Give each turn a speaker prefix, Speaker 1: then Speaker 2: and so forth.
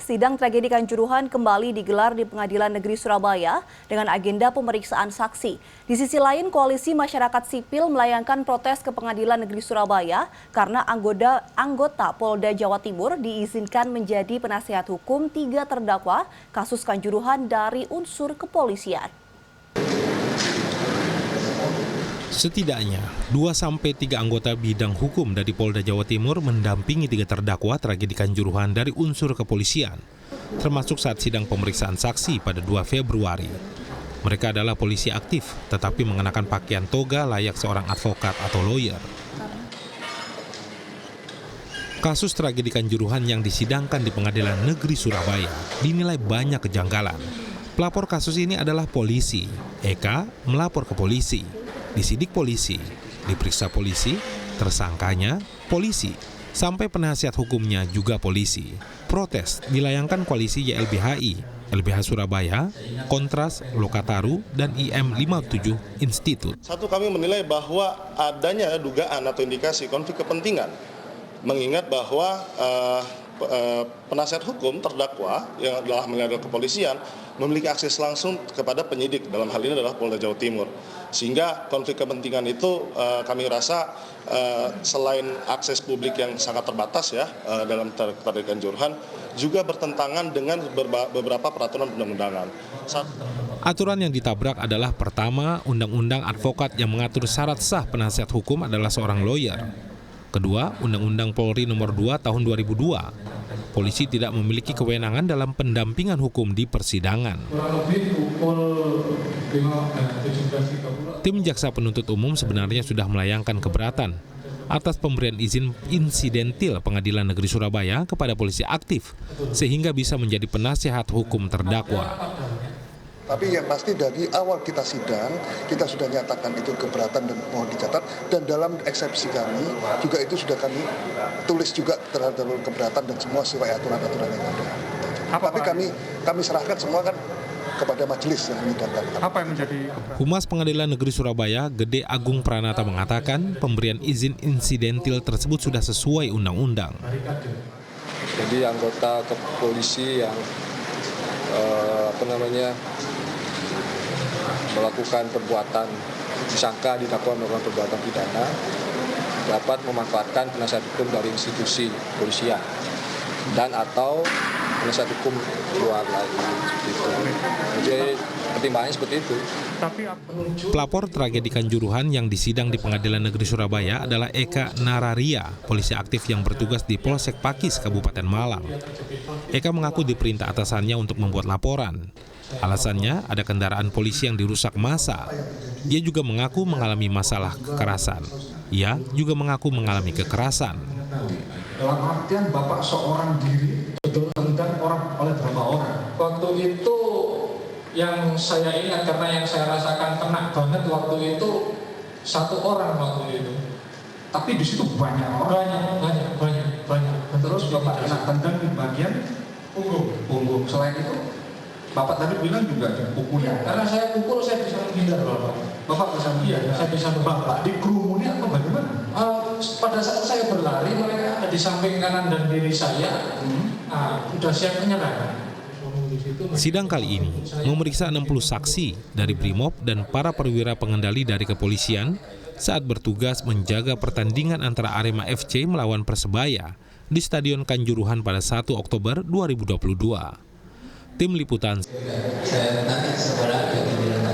Speaker 1: sidang tragedi Kanjuruhan kembali digelar di Pengadilan Negeri Surabaya dengan agenda pemeriksaan saksi. Di sisi lain, koalisi masyarakat sipil melayangkan protes ke Pengadilan Negeri Surabaya karena anggota Polda Jawa Timur diizinkan menjadi penasihat hukum 3 terdakwa kasus Kanjuruhan dari unsur kepolisian.
Speaker 2: Setidaknya 2-3 anggota bidang hukum dari Polda Jawa Timur mendampingi 3 terdakwa tragedi Kanjuruhan dari unsur kepolisian, termasuk saat sidang pemeriksaan saksi pada 2 Februari. Mereka adalah polisi aktif, tetapi mengenakan pakaian toga layak seorang advokat atau lawyer. Kasus tragedi Kanjuruhan yang disidangkan di Pengadilan Negeri Surabaya dinilai banyak kejanggalan. Pelapor kasus ini adalah polisi. Eka melapor ke polisi. Disidik polisi, diperiksa polisi, tersangkanya polisi, sampai penasihat hukumnya juga polisi. Protes dilayangkan koalisi YLBHI, LBH Surabaya, Kontras, Lokataru, dan IM57 Institute.
Speaker 3: Satu, kami menilai bahwa adanya dugaan atau indikasi konflik kepentingan, mengingat bahwa penasihat hukum terdakwa yang adalah mengadil kepolisian memiliki akses langsung kepada penyidik, dalam hal ini adalah Polda Jawa Timur. Sehingga konflik kepentingan itu kami rasa selain akses publik yang sangat terbatas ya dalam tragedi Kanjuruhan, juga bertentangan dengan beberapa peraturan undang-undangan.
Speaker 2: Aturan yang ditabrak adalah pertama, Undang-Undang Advokat yang mengatur syarat sah penasihat hukum adalah seorang lawyer. Kedua, Undang-Undang Polri Nomor 2 Tahun 2002. Polisi tidak memiliki kewenangan dalam pendampingan hukum di persidangan. Tim Jaksa Penuntut Umum sebenarnya sudah melayangkan keberatan atas pemberian izin insidentil Pengadilan Negeri Surabaya kepada polisi aktif sehingga bisa menjadi penasihat hukum terdakwa.
Speaker 4: Tapi yang pasti dari awal kita sidang, kita sudah nyatakan itu keberatan dan mohon dicatat. Dan dalam eksepsi kami, juga itu sudah kami tulis juga terhadap keberatan dan semua sesuai aturan-aturan yang ada. Tapi kami serahkan semua kan kepada majelis yang menyidangkan.
Speaker 5: Apa yang menjadi
Speaker 2: Humas Pengadilan Negeri Surabaya, Gede Agung Pranata mengatakan pemberian izin insidentil tersebut sudah sesuai undang-undang.
Speaker 6: Jadi anggota kepolisi yang melakukan perbuatan disangka didakwa melakukan perbuatan pidana dapat memanfaatkan penasihat hukum dari institusi kepolisian dan atau penasihat hukum luar lagi gitu. Jadi pertimbangannya seperti itu.
Speaker 2: Pelapor tragedi Kanjuruhan yang disidang di Pengadilan Negeri Surabaya adalah Eka Nararia, polisi aktif yang bertugas di Polsek Pakis, Kabupaten Malang. Eka mengaku diperintah atasannya untuk membuat laporan. Alasannya ada kendaraan polisi yang dirusak massa. Dia juga mengaku mengalami masalah kekerasan. Ia juga mengaku mengalami kekerasan.
Speaker 7: Dalam artian Bapak seorang diri ditendang oleh berapa orang? Waktu itu yang saya ingat karena yang saya rasakan kena banget waktu itu 1 orang waktu itu. Tapi di situ banyak orang. Banyak. Terus Bapak kena tendang di bagian punggung. Selain itu Bapak tadi bilang juga dipukulnya. Karena saya pukul, saya bisa menghindar Bapak. Bapak bisa menghindar, saya bisa Bapak dikerumuni atau bagaimana? Pada saat saya berlari, mereka ada di samping kanan dan kiri saya. Sudah siap menyerang.
Speaker 2: Sidang kali ini memeriksa 60 saksi dari Brimob dan para perwira pengendali dari kepolisian saat bertugas menjaga pertandingan antara Arema FC melawan Persebaya di Stadion Kanjuruhan pada 1 Oktober 2022. Tim Liputan.